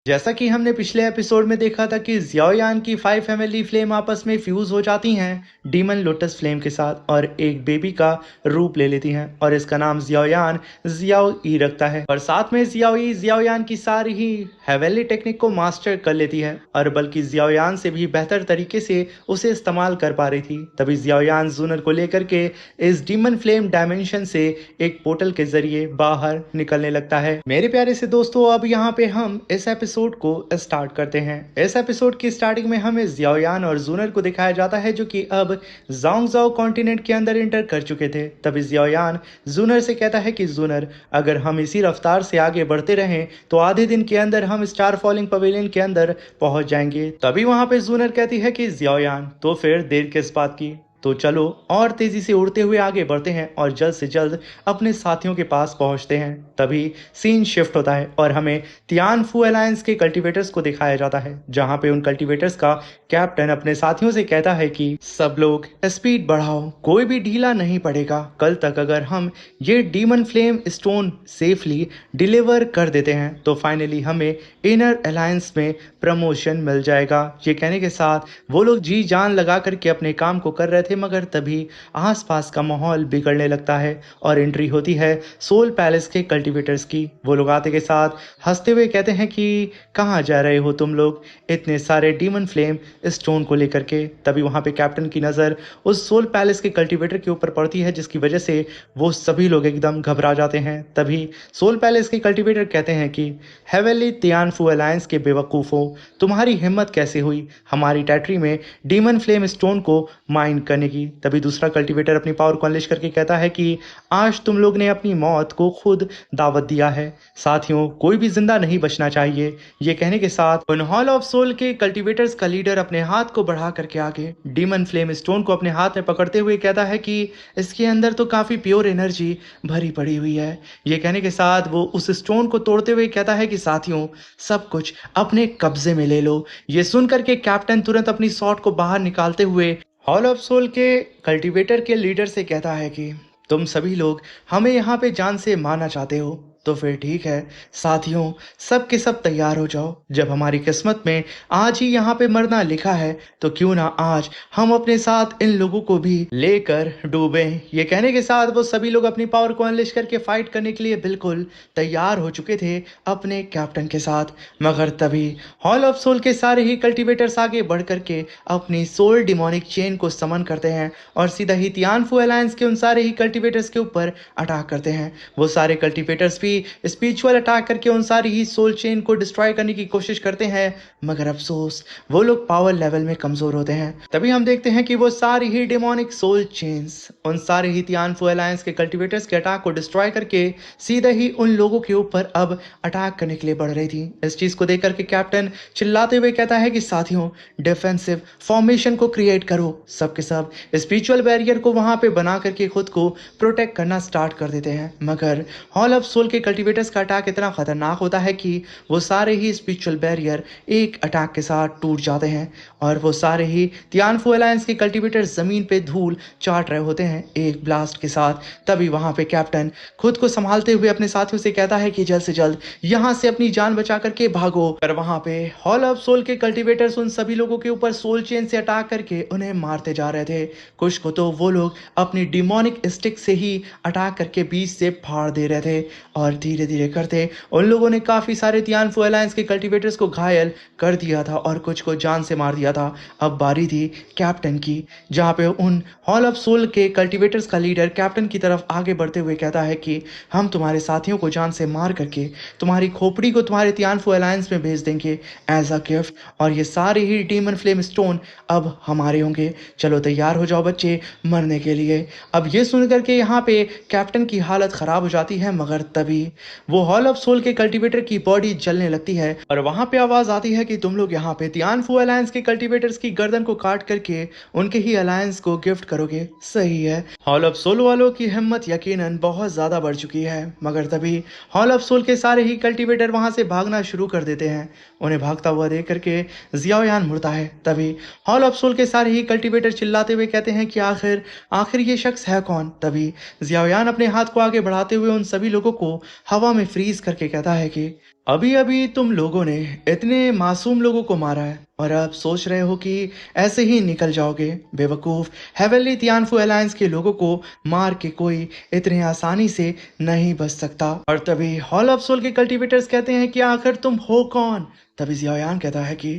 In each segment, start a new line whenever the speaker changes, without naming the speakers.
जैसा कि हमने पिछले एपिसोड में देखा था कि जियाओयान की 5 फैमिली फ्लेम आपस में फ्यूज हो जाती हैं डीमन लोटस फ्लेम के साथ और एक बेबी का रूप ले लेती हैं और इसका नाम जियाओयान जियाओ ई रखता है और साथ में जियाओ ई जियाओयान की सारी ही हेवेली टेक्निक को मास्टर कर लेती है और बल्कि जियाओयान से भी बेहतर तरीके से उसे इस्तेमाल कर पा रही थी। तभी जियाओयान जूनर को लेकर के इस डीमन फ्लेम डायमेंशन से एक पोर्टल के जरिए बाहर निकलने लगता है। मेरे प्यारे से दोस्तों, अब यहाँ पे हम इस एपिसोड को स्टार्ट करते हैं। इस एपिसोड की स्टार्टिंग में हमें जियाओयान और जूनर को दिखाया जाता है जो कि अब ज़ोंगज़ाओ कॉन्टिनेंट के अंदर एंटर कर चुके थे। तभी जियाओयान जूनर से कहता है कि जूनर, अगर हम इसी रफ्तार से आगे बढ़ते रहें तो आधे दिन के अंदर हम स्टार फॉलिंग पवेलियन के अंदर पहुंच जाएंगे। तभी वहां पे जूनर कहती है कि जियाओयान, तो फिर देर किस बात की, तो चलो और तेजी से उड़ते हुए आगे बढ़ते हैं और जल्द से जल्द अपने साथियों के पास पहुंचते हैं। तभी सीन शिफ्ट होता है और हमें तियानफू अलायंस के कल्टीवेटर्स को दिखाया जाता है जहां पे उन कल्टीवेटर्स का कैप्टन अपने साथियों से कहता है कि सब लोग स्पीड बढ़ाओ, कोई भी ढीला नहीं पड़ेगा। कल तक अगर हम ये demon flame stone safely deliver कर देते हैं तो फाइनली हमें इनर अलायंस में प्रमोशन मिल जाएगा। ये कहने के साथ वो लोग जी जान लगा करके अपने काम को कर रहे थे, मगर तभी आसपास का माहौल बिगड़ने लगता है और एंट्री होती है सोल पैलेस के कल्टीवेटर्स की। वो लोग आते के साथ हंसते हुए कहते हैं कि कहाँ जा रहे हो तुम लोग इतने सारे डीमन फ्लेम स्टोन को लेकर के। तभी वहां पे कैप्टन की नज़र उस सोल पैलेस के कल्टीवेटर के ऊपर पड़ती है जिसकी वजह से वो सभी लोग एकदम घबरा जाते हैं। तभी सोल पैलेस के कल्टीवेटर कहते हैं कि हेवेली तियानफू अलायंस के बेवकूफ़ों, तुम्हारी हिम्मत कैसे हुई हमारी टेरिटरी में डीमन फ्लेम स्टोन को माइन करने की। तभी दूसरा कल्टीवेटर अपनी पावर को अनलिश करके कहता है कि आज तुम लोग ने अपनी मौत को खुद दावत दिया है साथियों, कोई भी जिंदा नहीं बचना चाहिए। ये कहने के साथ उन हॉल ऑफ सोल के कल्टीवेटर्स का लीडर अपने हाथ को बढ़ा करके आगे डीमन फ्लेम स्टोन को अपने हाथ में पकड़ते हुए कहता है कि इसके अंदर तो काफी प्योर एनर्जी भरी पड़ी हुई है। ये कहने के साथ वो उस स्टोन को तोड़ते हुए कहता है कि साथियों, सब कुछ अपने कब्जे में ले लो। ये सुनकर के कैप्टन तुरंत अपनी शॉट को बाहर निकालते हुए हॉल ऑफ सोल के कल्टीवेटर के लीडर से कहता है कि तुम सभी लोग हमें यहाँ पे जान से मारना चाहते हो तो फिर ठीक है साथियों, सब के सब तैयार हो जाओ। जब हमारी किस्मत में आज ही यहाँ पे मरना लिखा है तो क्यों ना आज हम अपने साथ इन लोगों को भी लेकर डूबें। ये कहने के साथ वो सभी लोग अपनी पावर को अनलिश करके फाइट करने के लिए बिल्कुल तैयार हो चुके थे अपने कैप्टन के साथ। मगर तभी हॉल ऑफ सोल के सारे ही कल्टीवेटर्स आगे बढ़ करके अपनी सोल डिमोनिक चेन को समन करते हैं और सीधा ही तियानफू अलायंस के उन सारे ही कल्टीवेटर्स के ऊपर अटैक करते हैं। वो सारे कल्टीवेटर्स भी स्पिरिचुअल अटैक करके उन सारी ही सोल चेन को डिस्ट्रॉय करने की कोशिश करते हैं, मगर अफसोस वो लोग पावर लेवल में कमजोर होते हैं। तभी हम देखते हैं कि वो सारी ही डेमोनिक सोल चेन्स उन सारे ही तियानफू अलायंस के कल्टीवेटर्स के अटैक को डिस्ट्रॉय करके सीधे ही उन लोगों के ऊपर अब अटैक करने के लिए बढ़ रही थी। इस चीज को देख करके कैप्टन चिल्लाते हुए कहता है कि साथियों, डिफेंसिव फॉर्मेशन को क्रिएट करो। सबके सब स्पिरिचुअल बैरियर को वहां पे बना करके खुद को प्रोटेक्ट करना स्टार्ट कर देते हैं, मगर हॉल ऑफ सोल के कल्टीवेटर्स का अटैक इतना खतरनाक होता है कि वो सारे ही स्पिरिचुअल बैरियर एक अटैक के साथ टूट जाते हैं और वो सारे ही तियानफू अलायंस के कल्टीवेटर्स जमीन पे धूल चाट रहे होते हैं एक ब्लास्ट के साथ। तभी वहां पे कैप्टन खुद को संभालते हुए अपने साथियों से कहता है कि जल्द से जल्द यहां से अपनी जान बचा करके भागो। पर वहां पे हॉल ऑफ सोल के कल्टीवेटर्स उन सभी लोगों के ऊपर सोल चेन से अटैक करके उन्हें मारते जा रहे थे। कुछ को तो वो लोग अपनी डिमोनिक स्टिक से ही अटैक करके बीच से फाड़ दे रहे थे और धीरे धीरे करते उन लोगों ने काफी सारे तियानफू अलायंस के कल्टीवेटर्स को घायल कर दिया था और कुछ को जान से मार दिया था। अब बारी थी कैप्टन की, जहां पे उन हॉल ऑफ सोल के कल्टीवेटर्स का लीडर कैप्टन की तरफ आगे बढ़ते हुए कहता है कि हम तुम्हारे साथियों को जान से मार करके तुम्हारी खोपड़ी को तुम्हारे तियानफू अलायंस में भेज देंगे एज अ गिफ्ट, और ये सारे ही डीमन फ्लेम स्टोन अब हमारे होंगे। चलो तैयार हो जाओ बच्चे मरने के लिए। अब ये सुन करके यहाँ पे कैप्टन की हालत खराब हो जाती है, मगर तभी वो हॉल ऑफ सोल के कल्टीवेटर की बॉडी जलने लगती है और वहां पे आवाज आती है कि तुम लोग यहाँ पे तियानफू अलायंस के कल्टीवेटर्स की गर्दन को काट करके उनके ही अलायंस को गिफ्ट करोगे। सही है, हॉल ऑफ सोल वालों की हिम्मत यकीनन बहुत ज्यादा बढ़ चुकी है, मगर तभी हॉल ऑफ सोल के सारे ही कल्टीवेटर वहां से भागना शुरू कर देते हैं। उन्हें भागता हुआ देख करके जियाओयान मुड़ता है। तभी हॉल ऑफ सोल के सारे ही कल्टीवेटर चिल्लाते हुए कहते हैं कि आखिर आखिर ये शख्स है कौन। तभी जियाओयान अपने हाथ को आगे बढ़ाते हुए उन सभी लोगों को हवा में फ्रीज करके कहता है कि अभी अभी तुम लोगों ने इतने मासूम लोगों को मारा है और अब सोच रहे हो कि ऐसे ही निकल जाओगे। बेवकूफ, हेवनली तियानफू अलायंस के लोगों को मार के कोई इतने आसानी से नहीं बच सकता। और तभी हॉल ऑफ सोल के कल्टीवेटर्स कहते हैं कि आखिर तुम हो कौन। तभी जियायान कहता है कि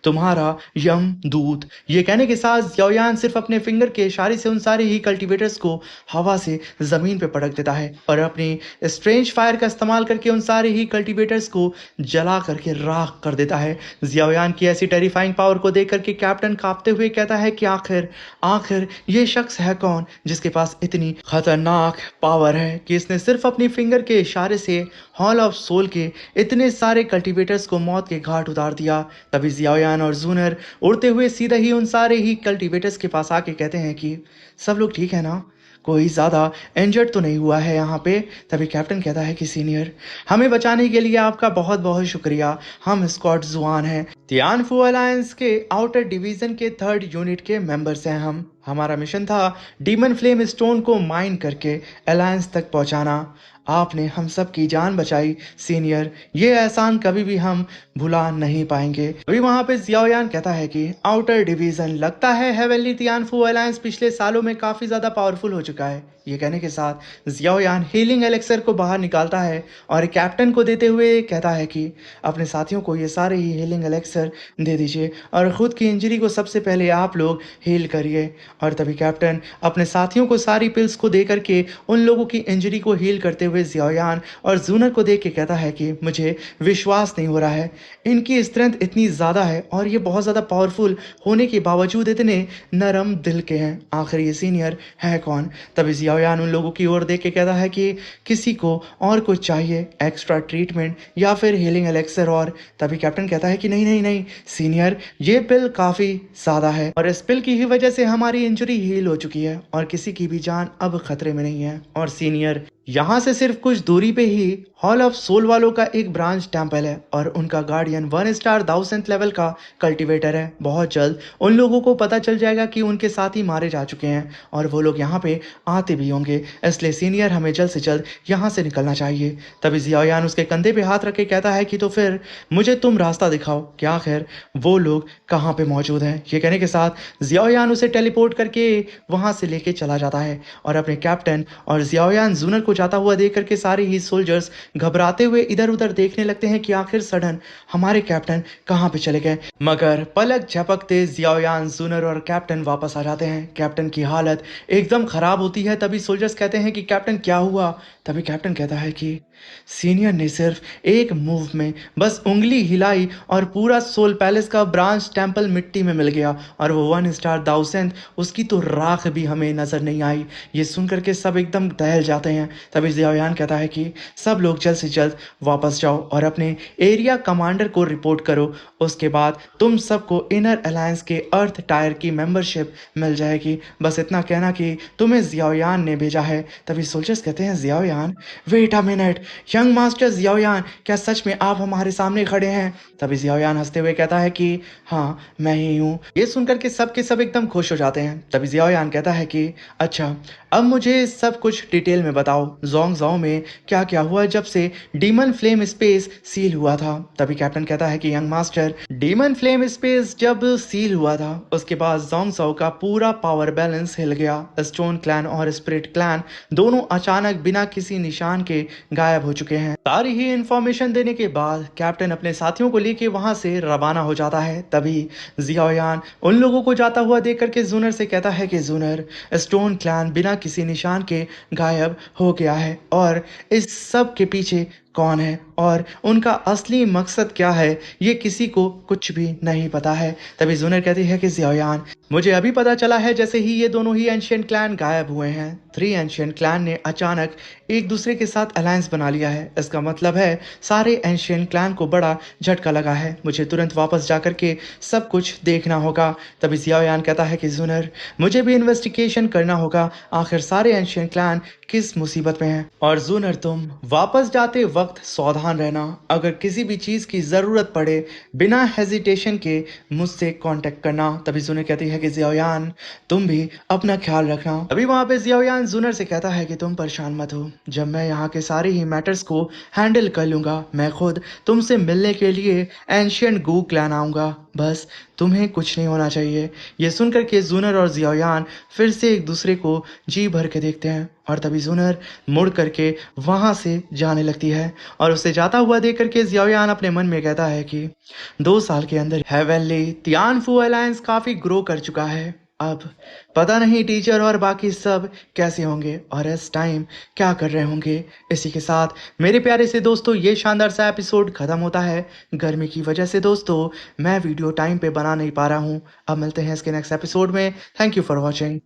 तुम्हारा यम दूत। ये कहने के साथ जियायान सिर्फ अपने फिंगर के इशारे से उन सारे ही कल्टीवेटर्स को हवा से जमीन पे पटक देता है और अपनी स्ट्रेंज फायर का इस्तेमाल करके उन सारे ही कल्टीवेटर्स को जला करके राख कर देता है। जियायान की ऐसी टेरिफाइंग पावर को देख करके कैप्टन कांपते हुए कहता है कि आखिर आखिर ये शख्स है कौन जिसके पास इतनी खतरनाक पावर है कि इसने सिर्फ अपनी फिंगर के इशारे से हॉल ऑफ सोल के इतने सारे कल्टीवेटर्स को मौत के घाट उतार दिया। तभी जियायान और जूनर उड़ते हुए सीधे ही उन सारे ही कल्टीवेटर्स के पास आके कहते हैं कि सब लोग ठीक है ना, कोई ज़्यादा इंजर्ड तो नहीं हुआ है यहाँ पे। तभी कैप्टन कहता है कि सीनियर, हमें बचाने के लिए आपका बहुत बहुत शुक्रिया। हम स्क्वाड जुआन हैं, तियानफू अलायंस के आउटर डिवीजन के 3rd यूनिट के मेंबर्स हैं हम। हमारा मिशन था डीमन फ्लेम स्टोन को माइन करके अलायंस तक पहुंचाना। आपने हम सब की जान बचाई सीनियर, ये एहसान कभी भी हम भुला नहीं पाएंगे। अभी वहां पे जियायान कहता है कि आउटर डिवीजन, लगता है हेवनली तियानफू अलायंस पिछले सालों में काफी ज्यादा पावरफुल हो चुका है। ये कहने के साथ जियायान हीलिंग एलेक्सर को बाहर निकालता है और कैप्टन को देते हुए कहता है कि अपने साथियों को ये सारे ही हीलिंग एलेक्सर दे दीजिए और खुद की इंजरी को सबसे पहले आप लोग हील करिए। और तभी कैप्टन अपने साथियों को सारी पिल्स को दे करके उन लोगों की इंजरी को हील करते हुए जियायान और जूनर को देख के कहता है कि मुझे विश्वास नहीं हो रहा है, इनकी स्ट्रेंथ इतनी ज़्यादा है और ये बहुत ज़्यादा पावरफुल होने के बावजूद इतने नरम दिल के हैं। आखिर ये सीनियर है कौन। तभी जियायान उन लोगों की ओर देख के कहता है कि किसी को और कुछ चाहिए, एक्स्ट्रा ट्रीटमेंट या फिर हीलिंग एलेक्सर। और तभी कैप्टन कहता है कि नहीं नहीं नहीं सीनियर, ये पिल काफ़ी ज़्यादा है और इस पिल की ही वजह से हमारी इंजरी हील हो चुकी है और किसी की भी जान अब खतरे में नहीं है। और सीनियर, यहाँ से सिर्फ कुछ दूरी पे ही हॉल ऑफ सोल वालों का एक ब्रांच टेम्पल है और उनका गार्डियन 1 स्टार 1000th लेवल का कल्टीवेटर है। बहुत जल्द उन लोगों को पता चल जाएगा कि उनके साथी मारे जा चुके हैं और वो लोग यहाँ पे आते भी होंगे, इसलिए सीनियर हमें जल्द से जल्द यहाँ से निकलना चाहिए। तभी जियायान उसके कंधे पे हाथ रख के कहता है कि तो फिर मुझे तुम रास्ता दिखाओ कि आखिर वो लोग कहाँ पे मौजूद हैं। ये कहने के साथ जियायान उसे टेलीपोर्ट करके वहाँ से लेके चला जाता है और अपने कैप्टन और जियायान जूनर को जाता हुआ देख करके सारे ही सोल्जर्स घबराते हुए इधर उधर देखने लगते हैं कि आखिर सडन हमारे कैप्टन कहाँ पे चले गए। मगर पलक झपकते जियायान, जूनर और कैप्टन वापस आ जाते हैं। कैप्टन की हालत एकदम खराब होती है। तभी सोल्जर्स कहते हैं कि कैप्टन क्या हुआ। तभी कैप्टन कहता है कि सीनियर ने सिर्फ एक मूव में बस उंगली हिलाई और पूरा सोल पैलेस का ब्रांच टेम्पल मिट्टी में मिल गया और वो 1 स्टार 1000th उसकी तो राख भी हमें नजर नहीं आई। ये सुन करके सब एकदम दहल जाते हैं। तभी जियायान कहता है कि सब लोग जल्द से जल्द वापस जाओ और अपने एरिया कमांडर को रिपोर्ट करो, उसके बाद तुम सबको इनर अलायंस के अर्थ टायर की मेंबरशिप मिल जाएगी। बस इतना कहना कि तुम्हें जियायान ने भेजा है। तभी सोल्जर्स कहते हैं Jiayan, wait a minute, young master Jiayan, क्या सच में आप हमारे सामने खड़े हैं। तभी जियायान हंसते हुए कहता है कि हाँ मैं ही हूँ। ये सुनकर के सब एकदम खुश हो जाते हैं। तभी जियायान कहता है कि अच्छा अब मुझे सब कुछ डिटेल में बताओ, ज़ोंगज़ाओ में क्या क्या हुआ जब से डीमन फ्लेम स्पेस सील हुआ था। तभी कैप्टन कहता है कि young master, demon flame space जब सील हुआ था उसके बाद ज़ोंगज़ाओ का पूरा पावर बैलेंस हिल गया। स्टोन क्लैन और स्पिरिट क्लैन दोनों अचानक बिना किसी निशान के गायब हो चुके हैं। सारी ही इंफॉर्मेशन देने के बाद कैप्टन अपने साथियों को लेके वहां से रवाना हो जाता है। तभी जियायान उन लोगों को जाता हुआ देख करके जूनर से कहता है कि जूनर, स्टोन क्लैन बिना किसी निशान के गायब हो गया है और इस सब के पीछे कौन है और उनका असली मकसद क्या है ये किसी को कुछ भी नहीं पता है। तभी जूनर कहती है कि जियायान, मुझे अभी पता चला है जैसे ही ये दोनों ही एंशिएंट क्लैन गायब हुए हैं, 3 एंशिएंट क्लैन ने अचानक एक दूसरे के साथ अलायंस बना लिया है। इसका मतलब है सारे एंशिएंट क्लैन को बड़ा झटका लगा है। मुझे तुरंत वापस जाकर के सब कुछ देखना होगा। तभी जियायान कहता है कि जूनर, मुझे भी इन्वेस्टिगेशन करना होगा, आखिर सारे एंशिएंट क्लैन किस मुसीबत में हैं। और जूनर, तुम वापस जाते वक्त सावधान रहना, अगर किसी भी चीज़ की ज़रूरत पड़े बिना हेजिटेशन के मुझसे कांटेक्ट करना। तभी जूनर कहती है कि जियायान, तुम भी अपना ख्याल रखना। अभी वहाँ पे जियायान जूनर से कहता है कि तुम परेशान मत हो, जब मैं यहाँ के सारे ही मैटर्स को हैंडल कर लूँगा, मैं खुद तुमसे मिलने के लिए एंशियंट गू क्लैन आऊँगा। बस तुम्हें कुछ नहीं होना चाहिए। ये सुनकर के जूनर और जियाओयान फिर से एक दूसरे को जी भर के देखते हैं और तभी जूनर मुड़ करके वहाँ से जाने लगती है और उसे जाता हुआ देख करके जियाओयान अपने मन में कहता है कि 2 साल के अंदर हेवनली तियानफू अलायंस काफ़ी ग्रो कर चुका है। अब पता नहीं टीचर और बाकी सब कैसे होंगे और इस टाइम क्या कर रहे होंगे। इसी के साथ मेरे प्यारे से दोस्तों ये शानदार सा एपिसोड खत्म होता है। गर्मी की वजह से दोस्तों मैं वीडियो टाइम पे बना नहीं पा रहा हूँ। अब मिलते हैं इसके नेक्स्ट एपिसोड में। Thank you for watching.